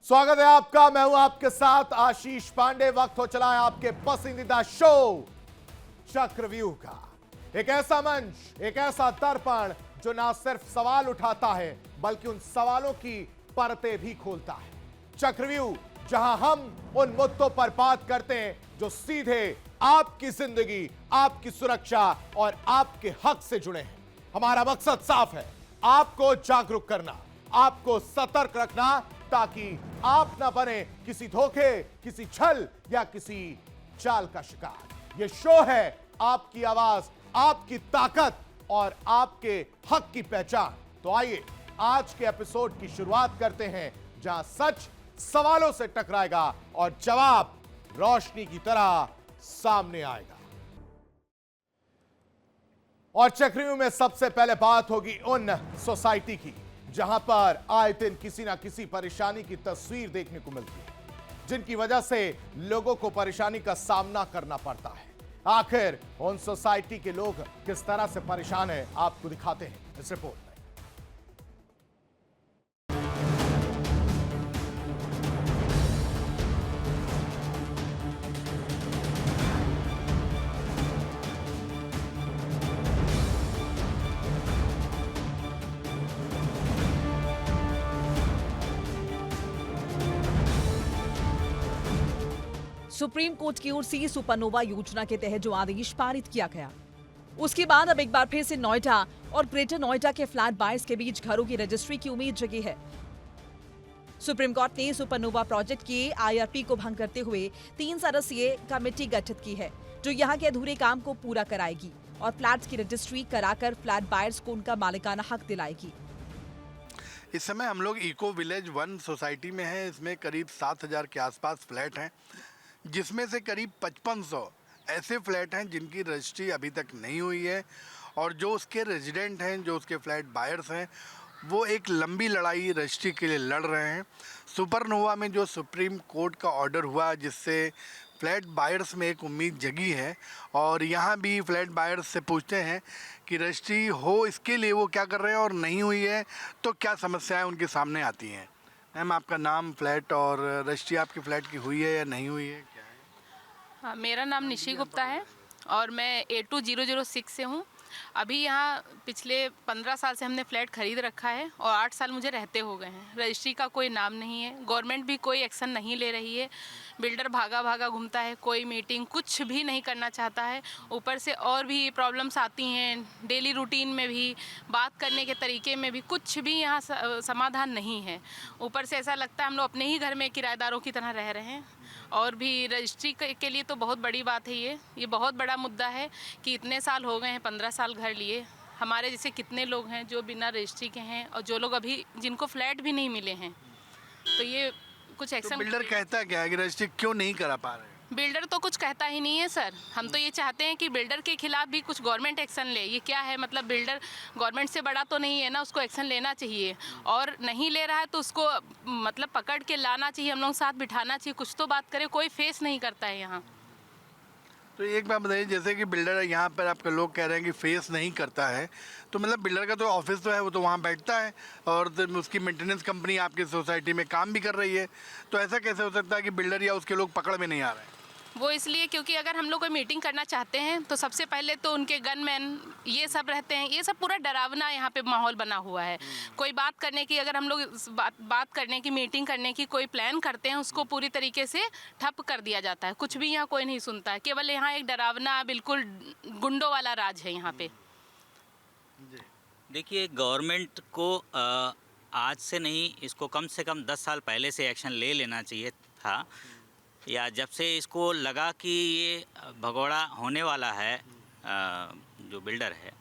स्वागत है आपका। मैं हूं आपके साथ आशीष पांडे। वक्त हो चला है आपके पसंदीदा शो चक्रव्यूह का। एक ऐसा मंच, एक ऐसा दर्पण जो ना सिर्फ सवाल उठाता है बल्कि उन सवालों की परतें भी खोलता है। चक्रव्यूह, जहां हम उन मुद्दों पर बात करते हैं जो सीधे आपकी जिंदगी, आपकी सुरक्षा और आपके हक से जुड़े हैं। हमारा मकसद साफ है, आपको जागरूक करना, आपको सतर्क रखना, ताकि आप ना बने किसी धोखे, किसी छल या किसी चाल का शिकार। यह शो है आपकी आवाज, आपकी ताकत और आपके हक की पहचान। तो आइए आज के एपिसोड की शुरुआत करते हैं, जहां सच सवालों से टकराएगा और जवाब रोशनी की तरह सामने आएगा। और चक्रव्यूह में सबसे पहले बात होगी उन सोसाइटी की जहां पर आए दिन किसी ना किसी परेशानी की तस्वीर देखने को मिलती है, जिनकी वजह से लोगों को परेशानी का सामना करना पड़ता है। आखिर उन सोसाइटी के लोग किस तरह से परेशान हैं, आपको दिखाते हैं इस रिपोर्ट में। सुप्रीम कोर्ट की ओर से सुपरनोवा योजना के तहत जो आदेश पारित किया गया, उसके बाद अब एक बार फिर से नोएडा और ग्रेटर नोएडा के फ्लैट बायर्स के बीच घरों की रजिस्ट्री की उम्मीद जगी है। सुप्रीम कोर्ट ने सुपरनोवा प्रोजेक्ट के आईआरपी को भंग करते हुए 3 सदस्यीय कमेटी गठित की है, जो यहां के अधूरे काम को पूरा कराएगी और फ्लैट्स की रजिस्ट्री कराकर फ्लैट बायर्स को उनका मालिकाना हक दिलाएगी। इस समय हम लोग इको विलेज 1 सोसाइटी में हैं। इसमें करीब 7,000 के आसपास फ्लैट हैं, जिसमें से करीब 5500 ऐसे फ्लैट हैं जिनकी रजिस्ट्री अभी तक नहीं हुई है। और जो उसके रेजिडेंट हैं, जो उसके फ्लैट बायर्स हैं, वो एक लंबी लड़ाई रजिस्ट्री के लिए लड़ रहे हैं। सुपरनोवा में जो सुप्रीम कोर्ट का ऑर्डर हुआ, जिससे फ्लैट बायर्स में एक उम्मीद जगी है, और यहाँ भी फ्लैट बायर्स से पूछते हैं कि रजिस्ट्री हो, इसके लिए वो क्या कर रहे हैं, और नहीं हुई है तो क्या समस्याएं उनके सामने आती हैं। मैम, आपका नाम, फ्लैट और रजिस्ट्री आपके फ्लैट की हुई है या नहीं हुई है, क्या है? हाँ, मेरा नाम निशी गुप्ता है और मैं A2006 से हूँ। अभी यहाँ पिछले 15 साल से हमने फ्लैट खरीद रखा है और 8 साल मुझे रहते हो गए हैं। रजिस्ट्री का कोई नाम नहीं है, गवर्नमेंट भी कोई एक्शन नहीं ले रही है। बिल्डर भागा भागा घूमता है, कोई मीटिंग कुछ भी नहीं करना चाहता है। ऊपर से और भी प्रॉब्लम्स आती हैं, डेली रूटीन में भी, बात करने के तरीके में भी कुछ भी यहाँ समाधान नहीं है। ऊपर से ऐसा लगता है हम लोग अपने ही घर में किराएदारों की तरह रह रहे हैं। और भी रजिस्ट्री के लिए तो बहुत बड़ी बात है। ये बहुत बड़ा मुद्दा है कि इतने साल हो गए हैं, 15 साल घर लिए। हमारे जैसे कितने लोग हैं जो बिना रजिस्ट्री के हैं और जो लोग अभी जिनको फ्लैट भी नहीं मिले हैं। तो ये कुछ एक्शन। तो बिल्डर कहता क्या है कि रजिस्ट्री क्यों नहीं करा पा रहे हैं? बिल्डर तो कुछ कहता ही नहीं है सर। हम तो ये चाहते हैं कि बिल्डर के खिलाफ भी कुछ गवर्नमेंट एक्शन ले। ये क्या है, मतलब बिल्डर गवर्नमेंट से बड़ा तो नहीं है ना, उसको एक्शन लेना चाहिए। और नहीं ले रहा है तो उसको मतलब पकड़ के लाना चाहिए, हम लोग साथ बिठाना चाहिए, कुछ तो बात करे। कोई फेस नहीं करता है यहाँ। तो एक बात बताइए, जैसे कि बिल्डर यहाँ पर आपके लोग कह रहे हैं कि फेस नहीं करता है, तो मतलब बिल्डर का तो ऑफिस तो है, वो तो वहाँ बैठता है और उसकी मेंटेनेंस कंपनी आपकी सोसाइटी में काम भी कर रही है। तो ऐसा कैसे हो सकता है कि बिल्डर या उसके लोग पकड़ में नहीं आ रहे हैं? वो इसलिए क्योंकि अगर हम लोग कोई मीटिंग करना चाहते हैं तो सबसे पहले तो उनके गनमैन ये सब रहते हैं। ये सब पूरा डरावना यहाँ पे माहौल बना हुआ है। कोई बात करने की, अगर हम लोग बात करने की, मीटिंग करने की कोई प्लान करते हैं, उसको पूरी तरीके से ठप कर दिया जाता है। कुछ भी यहाँ कोई नहीं सुनता है। केवल यहाँ एक डरावना, बिल्कुल गुंडों वाला राज है यहाँ पे। देखिए, गवर्नमेंट को आज से नहीं, इसको कम से कम 10 साल पहले से एक्शन ले लेना चाहिए था। या जब से इसको लगा कि ये भगोड़ा होने वाला है, जो बिल्डर है,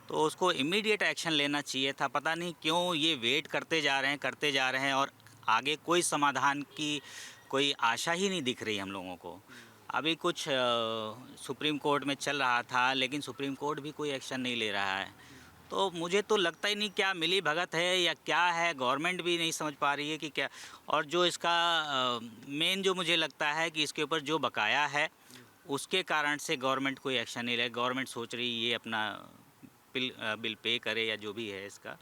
तो उसको इमीडिएट एक्शन लेना चाहिए था। पता नहीं क्यों ये वेट करते जा रहे हैं और आगे कोई समाधान की कोई आशा ही नहीं दिख रही हम लोगों को। अभी कुछ सुप्रीम कोर्ट में चल रहा था, लेकिन सुप्रीम कोर्ट भी कोई एक्शन नहीं ले रहा है। तो मुझे तो लगता ही नहीं क्या मिली भगत है या क्या है, गवर्नमेंट भी नहीं समझ पा रही है कि क्या। और जो इसका मेन जो मुझे लगता है कि इसके ऊपर जो बकाया है, उसके कारण से गवर्नमेंट कोई एक्शन नहीं ले। गवर्नमेंट सोच रही ये अपना बिल पे करे या जो भी है इसका,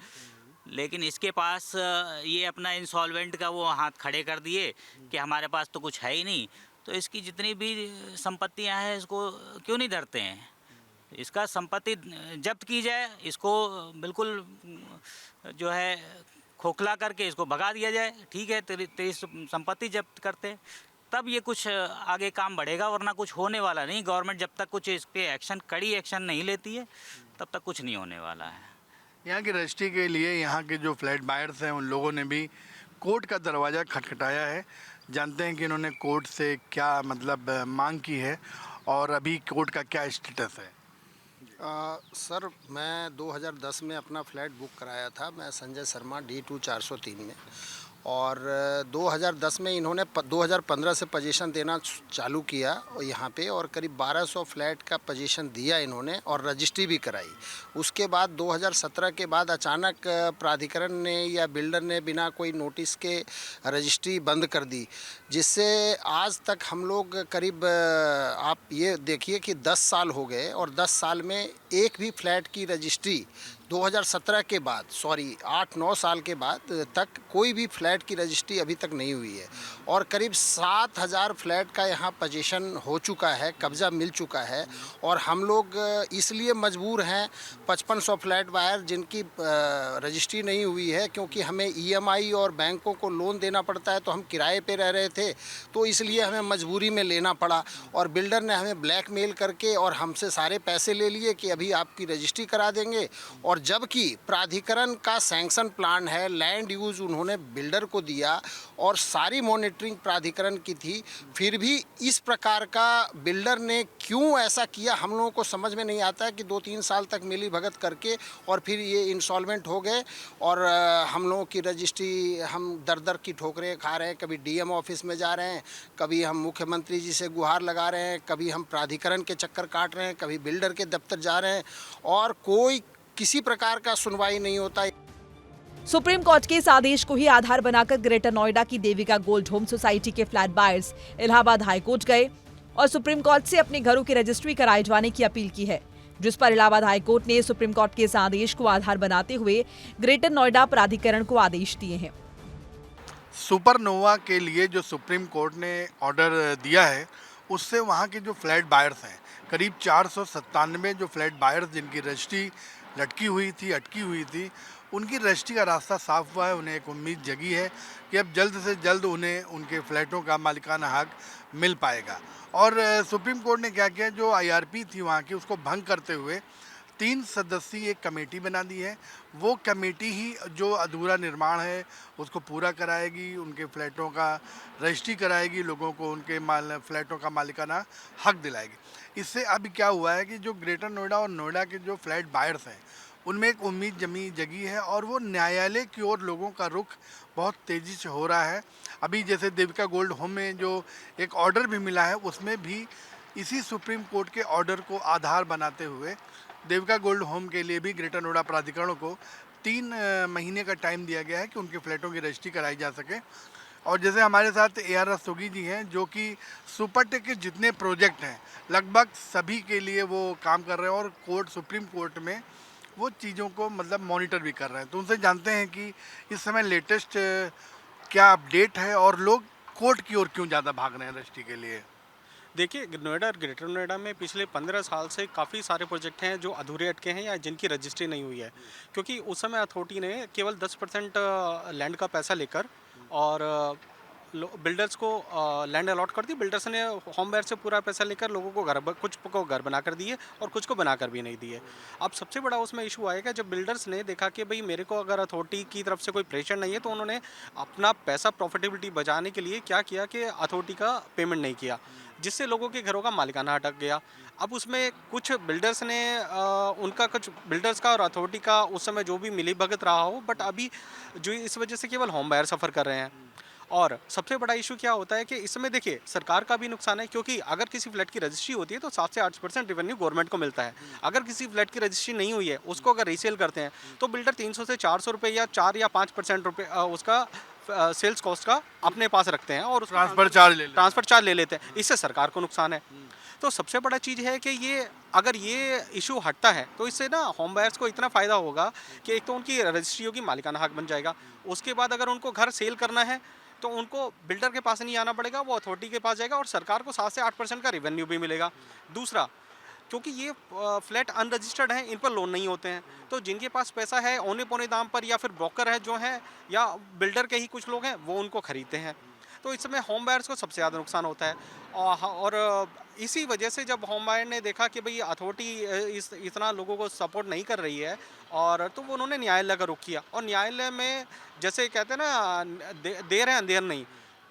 लेकिन इसके पास ये अपना इंसॉल्वेंट का वो हाथ खड़े कर दिए कि हमारे पास तो कुछ है ही नहीं, तो इसकी जितनी भी संपत्तियां हैं इसको क्यों नहीं धरते हैं? इसका संपत्ति जब्त की जाए, इसको बिल्कुल जो है खोखला करके इसको भगा दिया जाए। ठीक है, तेरी तेरी संपत्ति जब्त करते, तब ये कुछ आगे काम बढ़ेगा, वरना कुछ होने वाला नहीं। गवर्नमेंट जब तक कुछ इस पे कड़ी एक्शन नहीं लेती है, तब तक कुछ नहीं होने वाला है। यहाँ की रजिस्ट्री के लिए यहाँ के जो फ्लैट बायर्स हैं उन लोगों ने भी कोर्ट का दरवाज़ा खटखटाया है। जानते हैं कि इन्होंने कोर्ट से क्या मतलब मांग की है और अभी कोर्ट का क्या स्टेटस है। सर, मैं 2010 में अपना फ्लैट बुक कराया था, मैं संजय शर्मा D2 403 में, और 2010 में इन्होंने 2015 से पोजीशन देना चालू किया और यहाँ पे, और करीब 1200 फ्लैट का पोजीशन दिया इन्होंने और रजिस्ट्री भी कराई। उसके बाद 2017 के बाद अचानक प्राधिकरण ने या बिल्डर ने बिना कोई नोटिस के रजिस्ट्री बंद कर दी, जिससे आज तक हम लोग करीब आप ये देखिए कि 10 साल हो गए और 10 साल में एक भी फ्लैट की रजिस्ट्री 2017 के बाद 8-9 साल के बाद तक कोई भी फ्लैट की रजिस्ट्री अभी तक नहीं हुई है। और करीब 7000 फ्लैट का यहाँ पोजीशन हो चुका है, कब्ज़ा मिल चुका है, और हम लोग इसलिए मजबूर हैं 5500 फ्लैट बायर जिनकी रजिस्ट्री नहीं हुई है, क्योंकि हमें EMI और बैंकों को लोन देना पड़ता है, तो हम किराए पे रह रहे थे, तो इसलिए हमें मजबूरी में लेना पड़ा। और बिल्डर ने हमें ब्लैकमेल करके और हमसे सारे पैसे ले लिए कि अभी आपकी रजिस्ट्री करा देंगे, और जबकि प्राधिकरण का सैंक्शन प्लान है, लैंड यूज़ उन्होंने बिल्डर को दिया और सारी मॉनिटरिंग प्राधिकरण की थी, फिर भी इस प्रकार का बिल्डर ने क्यों ऐसा किया हम लोगों को समझ में नहीं आता है कि 2-3 साल तक मिली भगत करके और फिर ये इंसॉल्वेंट हो गए। और हम लोगों की रजिस्ट्री हम दर की ठोकरें खा रहे हैं, कभी DM ऑफिस में जा रहे हैं, कभी हम मुख्यमंत्री जी से गुहार लगा रहे हैं, कभी हम प्राधिकरण के चक्कर काट रहे हैं, कभी बिल्डर के दफ्तर जा रहे हैं, और कोई किसी प्रकार का सुनवाई नहीं होता। सुप्रीम कोर्ट के इस आदेश को ही आधार बनाकर ग्रेटर नोएडा की देविका गोल्ड होम सोसाइटी के फ्लैट बायर्स इलाहाबाद हाईकोर्ट गए और सुप्रीम कोर्ट से अपने घरों की रजिस्ट्री कराए जाने की अपील की है, जिस पर इलाहाबाद हाईकोर्ट ने सुप्रीम कोर्ट के इस आदेश को आधार बनाते हुए ग्रेटर नोएडा प्राधिकरण को आदेश दिए हैं। सुपरनोवा के लिए जो सुप्रीम कोर्ट ने ऑर्डर दिया है, उससे वहाँ के जो फ्लैट बायर्स हैं, करीब 497 जो फ्लैट बायर्स जिनकी रजिस्ट्री लटकी हुई थी, अटकी हुई थी, उनकी रजिस्ट्री का रास्ता साफ हुआ है। उन्हें एक उम्मीद जगी है कि अब जल्द से जल्द उन्हें उनके फ्लैटों का मालिकाना हक मिल पाएगा। और सुप्रीम कोर्ट ने क्या किया, जो IRP थी वहाँ की, उसको भंग करते हुए 3 सदस्यीय एक कमेटी बना दी है। वो कमेटी ही जो अधूरा निर्माण है उसको पूरा कराएगी, उनके फ्लैटों का रजिस्ट्री कराएगी, लोगों को उनके फ्लैटों का मालिकाना हक दिलाएगी। इससे अब क्या हुआ है कि जो ग्रेटर नोएडा और नोएडा के जो फ्लैट बायर्स हैं, उनमें एक उम्मीद जगी है और वो न्यायालय की ओर लोगों का रुख बहुत तेज़ी से हो रहा है। अभी जैसे देविका गोल्ड होम में जो एक ऑर्डर भी मिला है, उसमें भी इसी सुप्रीम कोर्ट के ऑर्डर को आधार बनाते हुए देविका गोल्ड होम के लिए भी ग्रेटर नोएडा प्राधिकरण को 3 महीने का टाइम दिया गया है कि उनके फ्लैटों की रजिस्ट्री कराई जा सके। और जैसे हमारे साथ AR रस्तोगी जी हैं, जो कि सुपरटेक के जितने प्रोजेक्ट हैं लगभग सभी के लिए वो काम कर रहे हैं और सुप्रीम कोर्ट में वो चीज़ों को मतलब मॉनिटर भी कर रहे हैं। तो उनसे जानते हैं कि इस समय लेटेस्ट क्या अपडेट है और लोग कोर्ट की ओर क्यों ज़्यादा भाग रहे हैं रजिस्ट्री के लिए। देखिए, नोएडा, ग्रेटर नोएडा में पिछले 15 साल से काफ़ी सारे प्रोजेक्ट हैं जो अधूरे अटके हैं या जिनकी रजिस्ट्री नहीं हुई है, क्योंकि उस समय अथॉरिटी ने केवल 10% लैंड का पैसा लेकर और बिल्डर्स को लैंड अलॉट कर दी। बिल्डर्स ने होम बायर से पूरा पैसा लेकर लोगों को कुछ को घर बना कर दिए और कुछ को बनाकर भी नहीं दिए। अब सबसे बड़ा उसमें इशू आएगा जब बिल्डर्स ने देखा कि भाई मेरे को अगर अथॉरिटी की तरफ से कोई प्रेशर नहीं है, तो उन्होंने अपना पैसा प्रॉफिटेबिलिटी बचाने के लिए क्या किया कि अथॉरिटी का पेमेंट नहीं किया, जिससे लोगों के घरों का मालिकाना अटक गया। अब उसमें कुछ बिल्डर्स ने उनका कुछ बिल्डर्स का और अथॉरिटी का उस समय जो भी मिली भगत रहा हो, बट अभी जो इस वजह से केवल होम बायर सफ़र कर रहे हैं। और सबसे बड़ा इशू क्या होता है कि इसमें देखिए सरकार का भी नुकसान है, क्योंकि अगर किसी फ्लैट की रजिस्ट्री होती है तो 7 से 8% रेवेन्यू गवर्नमेंट को मिलता है। अगर किसी फ्लैट की रजिस्ट्री नहीं हुई है, उसको अगर रीसेल करते हैं तो बिल्डर 300 से 400 रुपये या 4 या 5% रुपये उसका सेल्स कॉस्ट का अपने पास रखते हैं और ट्रांसफ़र चार्ज ले लेते हैं। इससे सरकार को नुकसान है। तो सबसे बड़ा चीज़ है कि ये अगर ये इशू हटता है तो इससे ना होम बायर्स को इतना फ़ायदा होगा कि एक तो उनकी रजिस्ट्री होगी, मालिकाना हक बन जाएगा। उसके बाद अगर उनको घर सेल करना है तो उनको बिल्डर के पास नहीं आना पड़ेगा, वो अथॉरिटी के पास जाएगा और सरकार को 7 से 8% का रेवेन्यू भी मिलेगा। दूसरा, क्योंकि ये फ्लैट अनरजिस्टर्ड हैं, इन पर लोन नहीं होते हैं, तो जिनके पास पैसा है औने पौने दाम पर या फिर ब्रोकर है जो हैं या बिल्डर के ही कुछ लोग हैं वो उनको खरीदते हैं। तो इस समय होम बायर्स को सबसे ज़्यादा नुकसान होता है। और इसी वजह से जब होम बायर ने देखा कि भाई अथॉरिटी इतना लोगों को सपोर्ट नहीं कर रही है, और तो वो उन्होंने न्यायालय का रुख किया। और न्यायालय में जैसे कहते हैं ना, देर है अंधेर नहीं,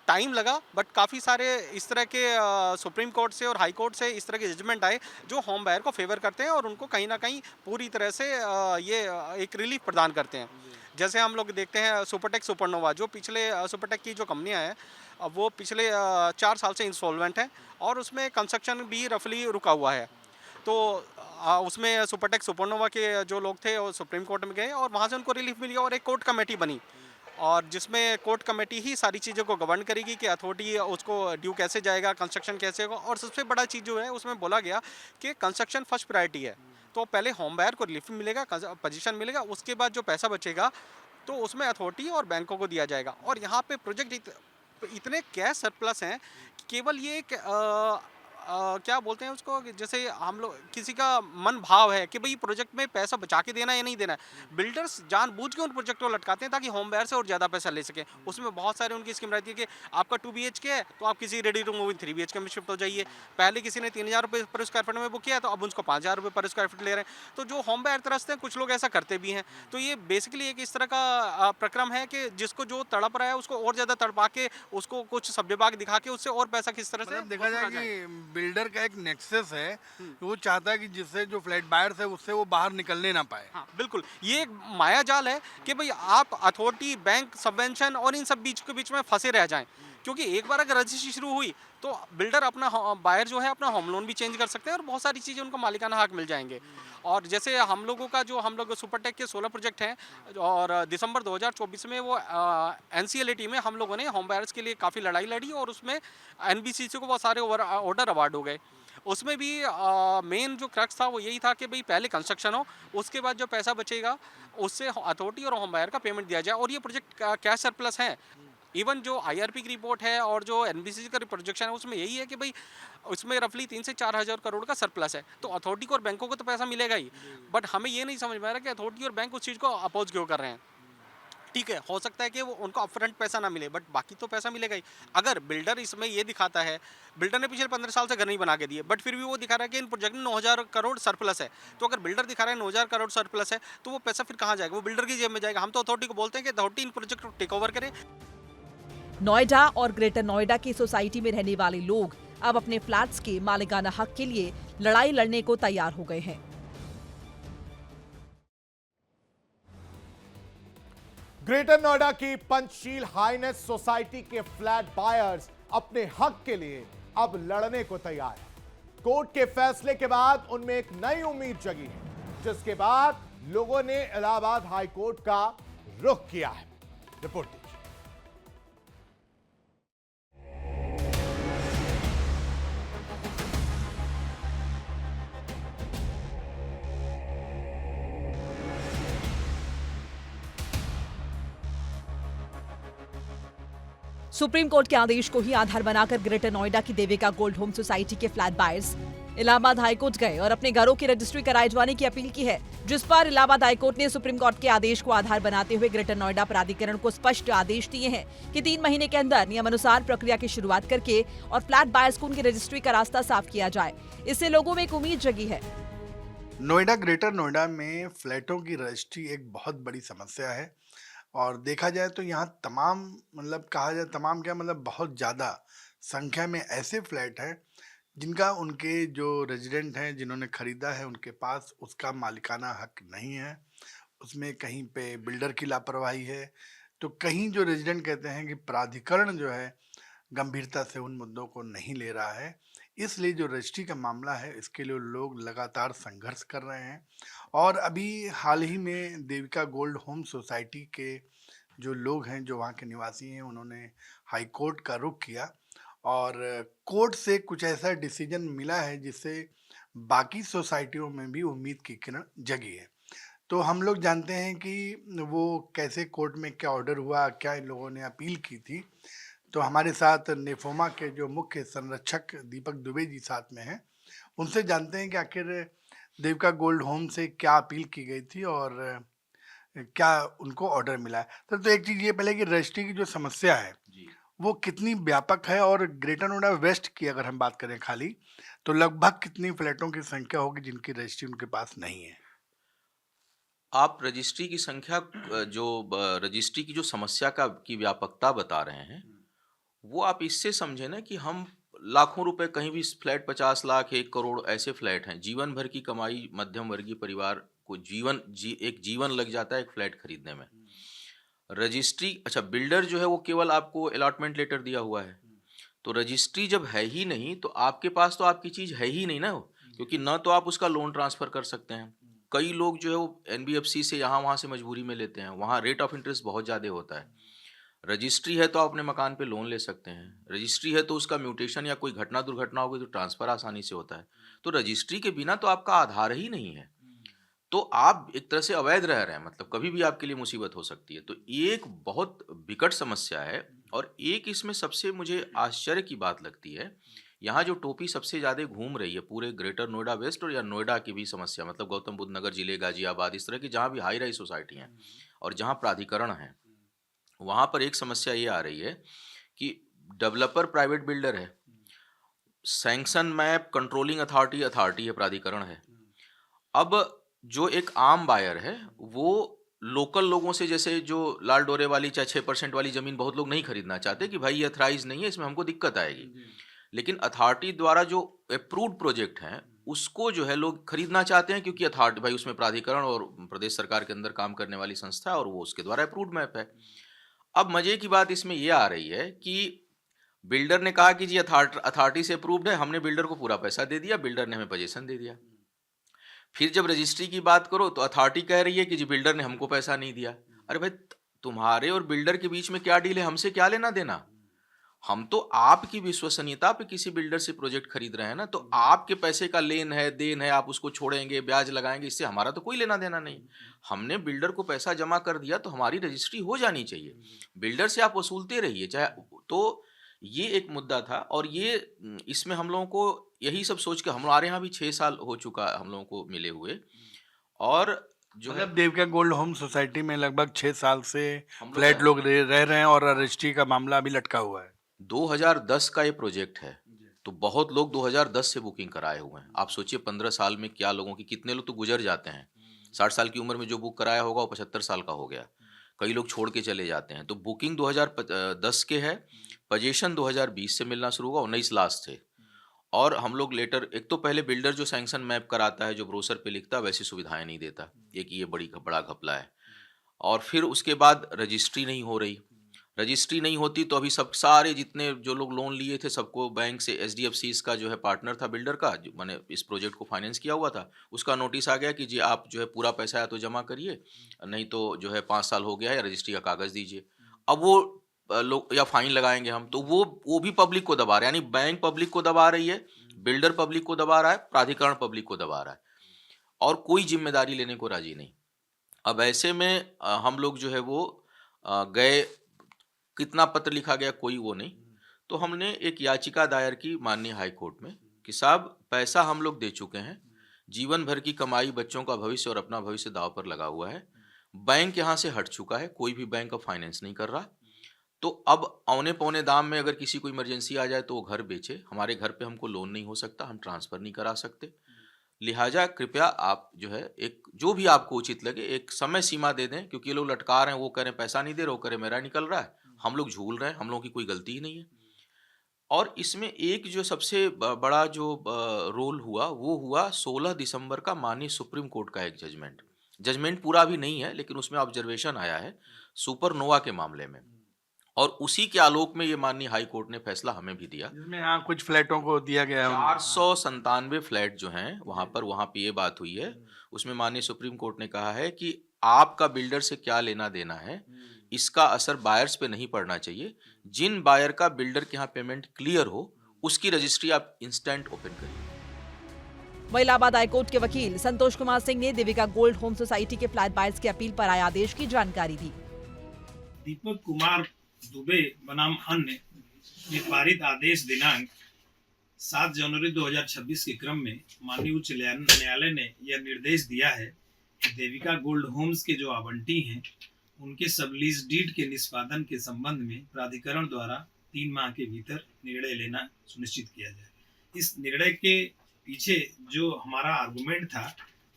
टाइम लगा, बट काफ़ी सारे इस तरह के सुप्रीम कोर्ट से और हाई कोर्ट से इस तरह के जजमेंट आए जो होम बायर को फेवर करते हैं और उनको कहीं ना कहीं पूरी तरह से एक रिलीफ प्रदान करते हैं। जैसे हम लोग देखते हैं सुपरटेक सुपरनोवा, जो पिछले सुपरटेक की जो कंपनियां हैं, वो पिछले 4 साल से इंसॉल्वेंट है और उसमें कंस्ट्रक्शन भी रफली रुका हुआ है। तो उसमें सुपरटेक सुपरनोवा के जो लोग थे वो सुप्रीम कोर्ट में गए और वहाँ से उनको रिलीफ मिली और एक कोर्ट कमेटी बनी, और जिसमें कोर्ट कमेटी ही सारी चीज़ों को गवर्न करेगी कि अथॉरिटी उसको ड्यू कैसे जाएगा, कंस्ट्रक्शन कैसे होगा। और सबसे बड़ा चीज़ जो है उसमें बोला गया कि कंस्ट्रक्शन फर्स्ट प्रायोरिटी है, तो पहले होम बायर को रिलीफ मिलेगा, पोजीशन मिलेगा, उसके बाद जो पैसा बचेगा तो उसमें अथॉरिटी और बैंकों को दिया जाएगा। और यहाँ पे प्रोजेक्ट इतने कैश सरप्लस हैं कि केवल ये एक क्या बोलते हैं उसको, कि जैसे हम लोग किसी का मन भाव है कि भाई प्रोजेक्ट में पैसा बचा के देना है या नहीं देना है, बिल्डर्स जानबूझ के उन प्रोजेक्ट को लटकाते हैं ताकि होम बायर से और ज़्यादा पैसा ले सकें। उसमें बहुत सारे उनकी स्कीम रहती है कि आपका 2 BHK है तो आप किसी रेडी टू मूव 3 BHK में शिफ्ट हो जाइए। पहले किसी ने 3,000 रुपये पर स्क्वायर फीट में बुक किया तो अब उसको 5,000 रुपये पर स्क्वायर फीट ले रहे हैं। तो जो होम बायर तरसते हैं, कुछ लोग ऐसा करते भी हैं। तो ये बेसिकली एक इस तरह का प्रक्रम है कि जिसको जो तड़प रहा है उसको और ज़्यादा तड़पा के, उसको कुछ सब्जेबाग दिखा के उससे और पैसा किस तरह से मतलब देखा जाए वसूला जाए। कि बिल्डर का एक नेक्सस है, वो चाहता है कि जिससे जो फ्लैट बायर्स है उससे वो बाहर निकलने ना पाए। हाँ, बिल्कुल। ये एक माया जाल है कि भाई आप अथॉरिटी, बैंक, सबवेंशन और इन सब बीच के बीच में फंसे रह जाएं। क्योंकि एक बार अगर रजिस्ट्री शुरू हुई तो बिल्डर अपना बायर जो है अपना होम लोन भी चेंज कर सकते हैं और बहुत सारी चीज़ें उनको मालिकाना हक मिल जाएंगे। और जैसे हम लोगों का जो, हम लोग सुपरटेक के 16 प्रोजेक्ट हैं और दिसंबर 2024 में वो NCLAT में हम लोगों ने होम बायर्स के लिए काफ़ी लड़ाई लड़ी और उसमें NBCC को बहुत सारे ऑर्डर अवार्ड हो गए। उसमें भी मेन जो क्रक्स था वो यही था कि भाई पहले कंस्ट्रक्शन हो, उसके बाद जो पैसा बचेगा उससे अथॉरिटी और होम बायर का पेमेंट दिया जाए। और ये प्रोजेक्ट कैश सरप्लस है। इवन जो IRP की रिपोर्ट है और जो NBCC का प्रोजेक्शन है उसमें यही है कि भाई उसमें रफली 3 से 4 हज़ार करोड़ का सरप्लस है। तो अथॉरिटी को और बैंकों को तो पैसा मिलेगा ही, बट हमें ये नहीं समझ में आ रहा कि अथॉरिटी और बैंक उस चीज़ को अपोज क्यों कर रहे हैं। ठीक है, हो सकता है कि वो उनको अपफ्रंट पैसा ना मिले, बट बाकी तो पैसा मिलेगा ही। अगर बिल्डर इसमें ये दिखाता है, बिल्डर ने पिछले 15 साल से घर नहीं बना के दिए, बट फिर भी वो दिखा रहा है कि इन प्रोजेक्ट में 9,000 करोड़ सरप्लस है, तो अगर बिल्डर दिखा रहा है 9,000 करोड़ सरप्लस है तो वो पैसा फिर कहाँ जाएगा? वो बिल्डर की जेब में जाएगा। हम तो अथॉरिटी को बोलते हैं कि अथॉरिटी इन प्रोजेक्ट को टेक ओवर करे। नोएडा और ग्रेटर नोएडा की सोसाइटी में रहने वाले लोग अब अपने फ्लैट्स के मालिकाना हक के लिए लड़ाई लड़ने को तैयार हो गए हैं। ग्रेटर नोएडा की पंचशील हाईनेस सोसाइटी के फ्लैट बायर्स अपने हक के लिए अब लड़ने को तैयार हैं। कोर्ट के फैसले के बाद उनमें एक नई उम्मीद जगी है, जिसके बाद लोगों ने इलाहाबाद हाई कोर्ट का रुख किया है। रिपोर्ट दीजिए। सुप्रीम कोर्ट के आदेश को ही आधार बनाकर ग्रेटर नोएडा की देविका गोल्ड होम सोसाइटी के फ्लैट बायर्स इलाहाबाद हाईकोर्ट गए और अपने घरों की रजिस्ट्री कराए जाने की अपील की है, जिस पर इलाहाबाद हाईकोर्ट ने सुप्रीम कोर्ट के आदेश को आधार बनाते हुए ग्रेटर नोएडा प्राधिकरण को स्पष्ट आदेश दिए हैं कि 3 महीने के अंदर नियमानुसार प्रक्रिया की शुरुआत करके और फ्लैट बायर्स को उनकी रजिस्ट्री का रास्ता साफ किया जाए। इससे लोगों में एक उम्मीद जगी है। नोएडा, ग्रेटर नोएडा में फ्लैटों की रजिस्ट्री एक बहुत बड़ी समस्या है और देखा जाए तो यहाँ तमाम, मतलब कहा जाए तमाम क्या, मतलब बहुत ज़्यादा संख्या में ऐसे फ्लैट हैं जिनका उनके जो रेजिडेंट हैं, जिन्होंने ख़रीदा है, उनके पास उसका मालिकाना हक नहीं है। उसमें कहीं पे बिल्डर की लापरवाही है, तो कहीं जो रेजिडेंट कहते हैं कि प्राधिकरण जो है गंभीरता से उन मुद्दों को नहीं ले रहा है। इसलिए जो रजिस्ट्री का मामला है, इसके लिए लोग लगातार संघर्ष कर रहे हैं। और अभी हाल ही में देविका गोल्ड होम सोसाइटी के जो लोग हैं, जो वहाँ के निवासी हैं, उन्होंने हाई कोर्ट का रुख किया और कोर्ट से कुछ ऐसा डिसीजन मिला है जिससे बाकी सोसाइटियों में भी उम्मीद की किरण जगी है। तो हम लोग जानते हैं कि वो कैसे कोर्ट में क्या ऑर्डर हुआ, क्या इन लोगों ने अपील की थी। तो हमारे साथ नेफोमा के जो मुख्य संरक्षक दीपक दुबे जी साथ में हैं, उनसे जानते हैं कि आखिर देविका गोल्ड होम से क्या अपील की गई थी और क्या उनको ऑर्डर मिला है। तो एक चीज़ ये पहले कि रजिस्ट्री की जो समस्या है वो कितनी व्यापक है, और ग्रेटर नोएडा वेस्ट की अगर हम बात करें खाली, तो लगभग कितनी फ्लैटों की संख्या होगी जिनकी रजिस्ट्री उनके पास नहीं है। आप रजिस्ट्री की संख्या रजिस्ट्री की जो समस्या की व्यापकता बता रहे हैं, वो आप इससे समझे ना कि हम लाखों रुपए कहीं भी फ्लैट 50 लाख 1 करोड़ ऐसे फ्लैट हैं, जीवन भर की कमाई मध्यम वर्गीय परिवार को एक जीवन लग जाता है एक फ्लैट खरीदने में। रजिस्ट्री अच्छा, बिल्डर जो है वो केवल आपको अलॉटमेंट लेटर दिया हुआ है, तो रजिस्ट्री जब है ही नहीं तो आपके पास तो आपकी चीज है ही नहीं ना, क्योंकि न तो आप उसका लोन ट्रांसफर कर सकते हैं। कई लोग जो है वो NBFC से यहाँ वहाँ से मजबूरी में लेते हैं, वहाँ रेट ऑफ इंटरेस्ट बहुत ज़्यादा होता है। रजिस्ट्री है तो आप अपने मकान पे लोन ले सकते हैं, रजिस्ट्री है तो उसका म्यूटेशन या कोई घटना दुर्घटना होगी तो ट्रांसफर आसानी से होता है। तो रजिस्ट्री के बिना तो आपका आधार ही नहीं है, तो आप एक तरह से अवैध रह रहे हैं, मतलब कभी भी आपके लिए मुसीबत हो सकती है। तो ये एक बहुत विकट समस्या है। और एक इसमें सबसे मुझे आश्चर्य की बात लगती है, यहाँ जो टोपी सबसे ज़्यादा घूम रही है पूरे ग्रेटर नोएडा वेस्ट और या नोएडा की भी समस्या, मतलब गौतम बुद्ध नगर जिले, गाजियाबाद, इस तरह की जहाँ भी हाई राइज सोसाइटी हैं और जहाँ प्राधिकरण हैं, वहाँ पर एक समस्या ये आ रही है कि डेवलपर प्राइवेट बिल्डर है, सैंक्शन मैप कंट्रोलिंग अथॉरिटी है, प्राधिकरण है। अब जो एक आम बायर है वो लोकल लोगों से, जैसे जो लाल डोरे वाली चाहे 6% वाली जमीन बहुत लोग नहीं खरीदना चाहते कि भाई ये अथराइज नहीं है, इसमें हमको दिक्कत आएगी, लेकिन अथॉरिटी द्वारा जो अप्रूव्ड प्रोजेक्ट हैं उसको जो है लोग खरीदना चाहते हैं, क्योंकि अथॉरिटी भाई उसमें प्राधिकरण और प्रदेश सरकार के अंदर काम करने वाली संस्था है और वो उसके द्वारा अप्रूव्ड मैप है। अब मजे की बात इसमें ये आ रही है कि बिल्डर ने कहा कि जी अथॉरिटी से अप्रूव्ड है, हमने बिल्डर को पूरा पैसा दे दिया, बिल्डर ने हमें पोजीशन दे दिया। फिर जब रजिस्ट्री की बात करो तो अथॉरिटी कह रही है कि जी बिल्डर ने हमको पैसा नहीं दिया। अरे भाई, तुम्हारे और बिल्डर के बीच में क्या डील है, हमसे क्या लेना देना? हम तो आपकी विश्वसनीयता पे किसी बिल्डर से प्रोजेक्ट खरीद रहे हैं ना, तो आपके पैसे का लेन है देन है, आप उसको छोड़ेंगे, ब्याज लगाएंगे, इससे हमारा तो कोई लेना देना नहीं। हमने बिल्डर को पैसा जमा कर दिया तो हमारी रजिस्ट्री हो जानी चाहिए, बिल्डर से आप वसूलते रहिए चाहे। तो ये एक मुद्दा था, और ये इसमें हम लोगों को यही सब सोच के, हमारे यहाँ भी 6 साल हो चुका हम लोगों को मिले हुए, और जो है मतलब देविका गोल्ड होम सोसाइटी में लगभग 6 साल से हम लोग फ्लैट लोग रह रहे हैं और रजिस्ट्री का मामला अभी लटका हुआ है। 2010 का ये प्रोजेक्ट है, तो बहुत लोग 2010 से बुकिंग कराए हुए हैं। आप सोचिए 15 साल में क्या लोगों की, कितने लोग तो गुजर जाते हैं। 60 साल की उम्र में जो बुक कराया होगा वो 75 साल का हो गया, कई लोग छोड़ के चले जाते हैं। तो बुकिंग 2010 के है, पोजीशन 2020 से मिलना शुरू हुआ, 19 लास्ट थे। और हम लोग लेटर, एक तो पहले बिल्डर जो सैंक्शन मैप कराता है, जो ब्रोशर पे लिखता है, वैसी सुविधाएं नहीं देता, एक ये बड़ा घपला है। और फिर उसके बाद रजिस्ट्री नहीं हो रही, रजिस्ट्री नहीं होती तो अभी सब सारे जितने जो लोग लोन लिए थे सबको बैंक से, SDFC का जो है पार्टनर था बिल्डर का, जो मैंने इस प्रोजेक्ट को फाइनेंस किया हुआ था, उसका नोटिस आ गया कि जी आप जो है पूरा पैसा है तो जमा करिए, नहीं तो जो है 5 साल हो गया है या रजिस्ट्री का कागज़ दीजिए। अब वो लोग या फाइन लगाएंगे हम, तो वो भी पब्लिक को दबा रहे हैं, यानी बैंक पब्लिक को दबा रही है, बिल्डर पब्लिक को दबा रहा है, प्राधिकरण पब्लिक को दबा रहा है, और कोई जिम्मेदारी लेने को राजी नहीं। अब ऐसे में हम लोग जो है वो गए, कितना पत्र लिखा गया कोई वो नहीं, तो हमने एक याचिका दायर की माननीय हाई कोर्ट में कि साहब पैसा हम लोग दे चुके हैं, जीवन भर की कमाई, बच्चों का भविष्य और अपना भविष्य दांव पर लगा हुआ है, बैंक यहाँ से हट चुका है, कोई भी बैंक अब फाइनेंस नहीं कर रहा, तो अब औने पौने दाम में अगर किसी को इमरजेंसी आ जाए तो वो घर बेचे, हमारे घर पे हमको लोन नहीं हो सकता, हम ट्रांसफ़र नहीं करा सकते, लिहाजा कृपया आप जो है एक जो भी आपको उचित लगे एक समय सीमा दे दें, क्योंकि ये लोग लटका रहे हैं, वो कह रहे हैं पैसा नहीं दे रहे, वो कह रहे मेरा निकल रहा है, हम लोग झूल रहे हैं, हम लोगों की कोई गलती ही नहीं है। और इसमें एक जो सबसे बड़ा जो रोल हुआ वो हुआ 16 दिसंबर का माननीय सुप्रीम कोर्ट का एक जजमेंट पूरा भी नहीं है, लेकिन उसमें ऑब्जर्वेशन आया है सुपरनोवा के मामले में, और उसी के आलोक में ये माननीय हाई कोर्ट ने फैसला हमें भी दिया, जिसमें यहाँ कुछ फ्लैटों को दिया गया है। 497 फ्लैट जो हैं वहाँ पे ये बात हुई है, उसमें माननीय सुप्रीम कोर्ट ने कहा है कि आपका बिल्डर से क्या लेना देना है, इसका असर बायर्स पे नहीं पड़ना चाहिए। जिन बायर का बिल्डर के यहाँ पेमेंट क्लियर हो, उसकी रजिस्ट्री आप इंस्टेंट ओपन करिए। वहीं इलाहाबाद हाईकोर्ट के वकील संतोष कुमार सिंह ने देविका गोल्ड होम सोसाइटी के फ्लैट बायर्स की अपील पर आए आदेश की जानकारी दी। दीपक कुमार दुबे बनाम अन्य ने पारित आदेश दिनांक 7 जनवरी 2026 के क्रम में माननीय उच्च न्यायालय ने यह निर्देश दिया है कि देविका गोल्ड होम्स के जो आवंटी हैं उनके सबलीज डीड के निष्पादन के संबंध में प्राधिकरण द्वारा 3 माह के भीतर निर्णय लेना सुनिश्चित किया जाए। इस निर्णय के पीछे जो हमारा आर्गुमेंट था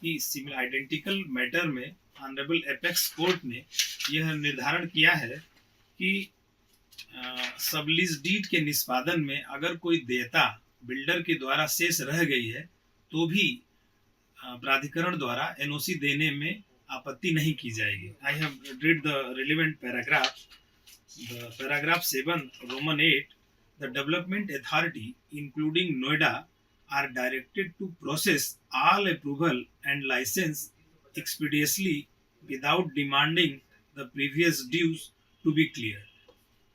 कि सिमिलर आइडेंटिकल मैटर में ऑनरेबल एपेक्स कोर्ट ने यह निर्धारण किया है कि सबलीज डीड के निष्पादन में अगर कोई देयता बिल्डर के द्वारा शेष रह गई है तो भी प्राधिकरण द्वारा एनओसी देने में आपत्ति नहीं की जाएगी। I have read the relevant paragraph. The paragraph 7 Roman 8, the development authority including Noida are directed to process all approval and license expeditiously without demanding the previous dues to be clear.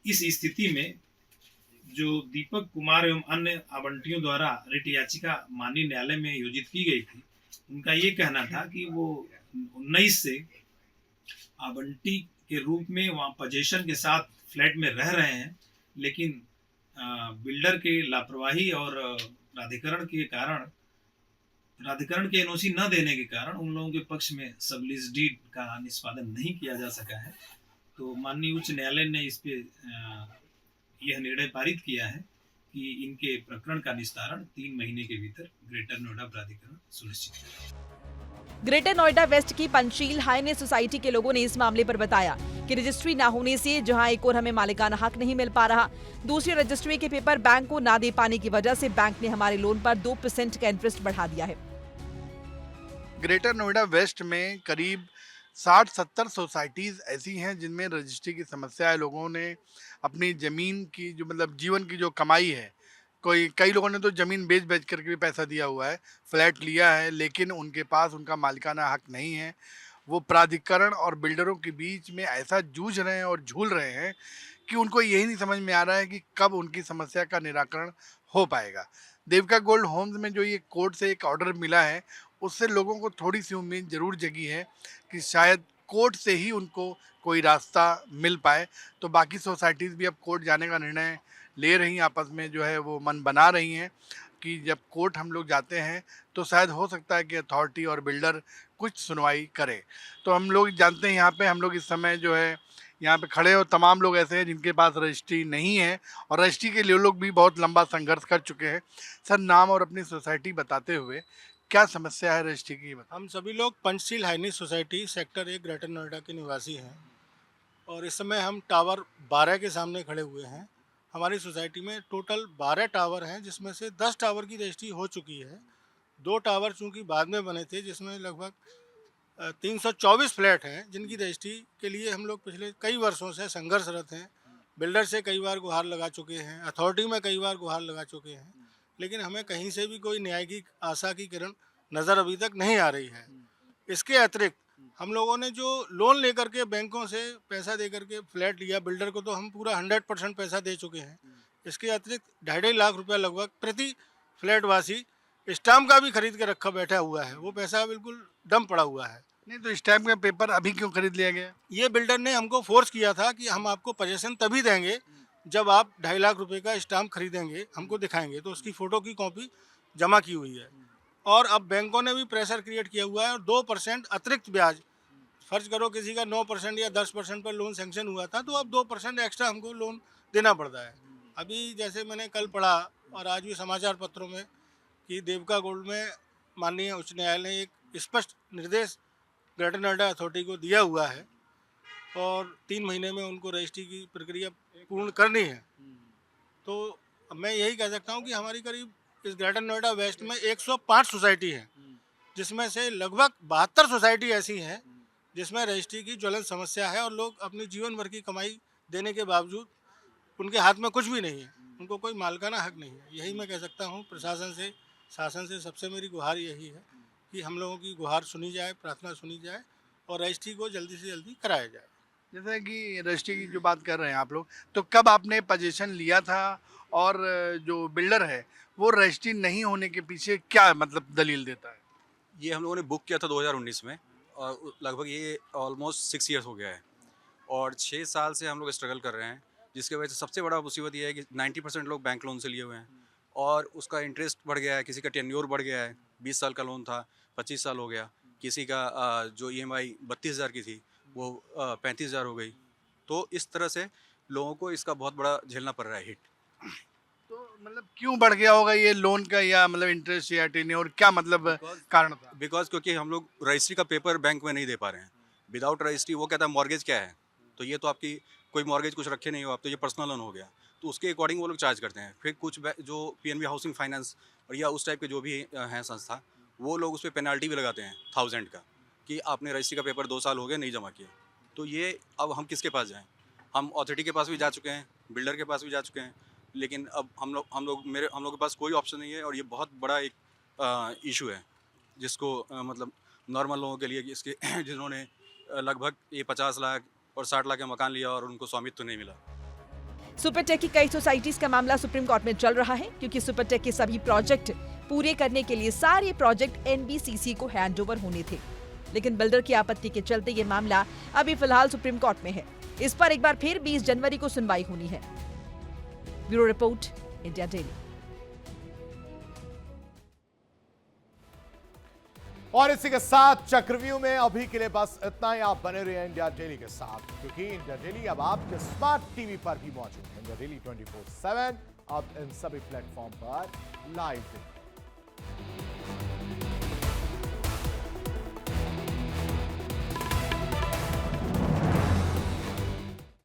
इस स्थिति में जो दीपक कुमार एवं अन्य आवंटियों द्वारा writ याचिका माननीय न्यायालय में योजित की गई थी, उनका ये कहना था कि वो 19 से आवंटी के रूप में वहाँ पोजीशन के साथ फ्लैट में रह रहे हैं, लेकिन बिल्डर के लापरवाही और प्राधिकरण के एनओसी न देने के कारण उन लोगों के पक्ष में सबलीज डीड का निष्पादन नहीं किया जा सका है। तो माननीय उच्च न्यायालय ने इस पे यह निर्णय पारित किया है कि इनके प्रकरण का निस्तारण 3 महीने के भीतर ग्रेटर नोएडा प्राधिकरण सुनिश्चित करेगा। ग्रेटर नोएडा वेस्ट की पंचशील हाईनेस सोसाइटी के लोगों ने इस मामले पर बताया कि रजिस्ट्री ना होने से जहां एक और हमें मालिकाना हक नहीं मिल पा रहा, दूसरी रजिस्ट्री के पेपर बैंक को ना दे पाने की वजह से बैंक ने हमारे लोन पर 2% का इंटरेस्ट बढ़ा दिया है। ग्रेटर नोएडा वेस्ट में करीब 60-70 सोसाइटीज़ ऐसी हैं जिनमें रजिस्ट्री की समस्या है। लोगों ने अपनी ज़मीन की जो मतलब जीवन की जो कमाई है, कई लोगों ने तो ज़मीन बेच करके भी पैसा दिया हुआ है, फ्लैट लिया है, लेकिन उनके पास उनका मालिकाना हक नहीं है। वो प्राधिकरण और बिल्डरों के बीच में ऐसा जूझ रहे हैं और झूल रहे हैं कि उनको यही नहीं समझ में आ रहा है कि कब उनकी समस्या का निराकरण हो पाएगा। देविका गोल्ड होम्स में जो ये कोर्ट से एक ऑर्डर मिला है, उससे लोगों को थोड़ी सी उम्मीद ज़रूर जगी है कि शायद कोर्ट से ही उनको कोई रास्ता मिल पाए। तो बाकी सोसाइटीज़ भी अब कोर्ट जाने का निर्णय ले रही हैं, आपस में जो है वो मन बना रही हैं कि जब कोर्ट हम लोग जाते हैं तो शायद हो सकता है कि अथॉरिटी और बिल्डर कुछ सुनवाई करे। तो हम लोग जानते हैं यहाँ पे हम लोग इस समय जो है यहाँ पे खड़े हो तमाम लोग ऐसे हैं जिनके पास रजिस्ट्री नहीं है और रजिस्ट्री के लिए लोग भी बहुत लंबा संघर्ष कर चुके हैं। सर, नाम और अपनी सोसाइटी बताते हुए क्या समस्या है रजिस्ट्री की? हम सभी लोग Panchsheel Highness society sector 1 greater Noida के निवासी हैं और इस समय हम टावर 12 के सामने खड़े हुए हैं। हमारी सोसाइटी में टोटल 12 टावर हैं, जिसमें से 10 टावर की रजिस्ट्री हो चुकी है। 2 टावर चूँकि बाद में बने थे, जिसमें लगभग 324 फ्लैट हैं, जिनकी रजिस्ट्री के लिए हम लोग पिछले कई वर्षों से संघर्षरत हैं। बिल्डर से कई बार गुहार लगा चुके हैं, अथॉरिटी में कई बार गुहार लगा चुके हैं, लेकिन हमें कहीं से भी कोई न्याय की आशा की किरण नज़र अभी तक नहीं आ रही है। इसके अतिरिक्त हम लोगों ने जो लोन लेकर के बैंकों से पैसा दे करके फ्लैट लिया, बिल्डर को तो हम पूरा 100% पैसा दे चुके हैं। इसके अतिरिक्त 2.5 लाख रुपया लगभग प्रति फ्लैट वासी स्टाम्प का भी खरीद के रखा बैठा हुआ है। वो पैसा बिल्कुल डम पड़ा हुआ है। नहीं तो स्टैम्प का पेपर अभी क्यों खरीद लिया गया? ये बिल्डर ने हमको फोर्स किया था कि हम आपको पोजीशन तभी देंगे जब आप 2.5 लाख रुपए का स्टाम्प खरीदेंगे, हमको दिखाएंगे। तो उसकी फ़ोटो की कॉपी जमा की हुई है और अब बैंकों ने भी प्रेशर क्रिएट किया हुआ है और 2% अतिरिक्त ब्याज, फर्ज करो किसी का 9% या 10% पर लोन सेंक्शन हुआ था, तो अब 2% एक्स्ट्रा हमको लोन देना पड़ता है। अभी जैसे मैंने कल पढ़ा और आज भी समाचार पत्रों में कि देविका गोल्ड में माननीय उच्च न्यायालय ने एक स्पष्ट निर्देश ग्रेटर नोएडा अथॉरिटी को दिया हुआ है और 3 महीने में उनको रजिस्ट्री की प्रक्रिया पूर्ण करनी है। तो मैं यही कह सकता हूँ कि हमारी करीब इस ग्रेटर नोएडा वेस्ट में 105 सोसाइटी है, जिसमें से लगभग 72 सोसाइटी ऐसी हैं जिसमें रजिस्ट्री की ज्वलंत समस्या है और लोग अपनी जीवन भर की कमाई देने के बावजूद उनके हाथ में कुछ भी नहीं है, उनको कोई मालिकाना हक नहीं है। यही मैं कह सकता हूँ प्रशासन से, शासन से सबसे मेरी गुहार यही है कि हम लोगों की गुहार सुनी जाए, प्रार्थना सुनी जाए और रजिस्ट्री को जल्दी से जल्दी कराया जाए। जैसे कि रजिस्ट्री की जो बात कर रहे हैं आप लोग, तो कब आपने पोजीशन लिया था और जो बिल्डर है वो रजिस्ट्री नहीं होने के पीछे क्या मतलब दलील देता है? ये हम लोगों ने बुक किया था 2019 में और लगभग ये ऑलमोस्ट 6 ईयर्स हो गया है और 6 साल से हम लोग स्ट्रगल कर रहे हैं, जिसकी वजह से सबसे बड़ा मुसीबत ये है कि 90% लोग बैंक लोन से लिए हुए हैं और उसका इंटरेस्ट बढ़ गया है, किसी का टेन्योर बढ़ गया है, 20 साल का लोन था 25 साल हो गया, किसी का जो EMI 32,000 की थी वो 35,000 हो गई। तो इस तरह से लोगों को इसका बहुत बड़ा झेलना पड़ रहा है हिट। तो मतलब क्यों बढ़ गया होगा ये लोन का या मतलब इंटरेस्ट या टेन्योर, क्या मतलब कारण था? बिकॉज क्योंकि हम लोग रजिस्ट्री का पेपर बैंक में नहीं दे पा रहे हैं। विदाउट रजिस्ट्री वो कहता है मॉर्गेज क्या है, तो ये तो आपकी कोई मॉर्गेज कुछ रखे नहीं हो आप, तो ये पर्सनल लोन हो गया, तो उसके अकॉर्डिंग वो लोग चार्ज करते हैं। फिर कुछ जो PNB हाउसिंग फाइनेंस और या उस टाइप के जो भी हैं संस्था, वो लोग उस पर पेनल्टी भी लगाते हैं 1000 का कि आपने रजिस्ट्री का पेपर 2 साल हो गए नहीं जमा किया। तो ये अब हम किसके पास जाएँ? हम अथॉरिटी के पास भी जा चुके हैं, बिल्डर के पास भी जा चुके हैं, लेकिन अब हम लोग के पास कोई ऑप्शन नहीं है और ये बहुत बड़ा एक इशू है जिसको मतलब नॉर्मल लोगों के लिए इसके जिन्होंने लगभग ये 50 लाख और 60 लाख का मकान लिया और उनको स्वामित्व नहीं मिला। सुपरटेक की कई सोसाइटीज का मामला सुप्रीम कोर्ट में चल रहा है क्योंकि सुपरटेक के सभी प्रोजेक्ट पूरे करने के लिए सारे प्रोजेक्ट NBCC को हैंडओवर होने थे, लेकिन बिल्डर की आपत्ति के चलते ये मामला अभी फिलहाल सुप्रीम कोर्ट में है। इस पर एक बार फिर 20 जनवरी को सुनवाई होनी है। Bureau report, India daily. और इसी के साथ चक्रव्यूह में अभी के लिए बस इतना ही। आप बने रहिए इंडिया डेली के साथ, क्योंकि इंडिया डेली अब आपके स्मार्ट टीवी पर भी मौजूद है। इंडिया डेली 24/7 अब इन सभी प्लेटफॉर्म पर लाइव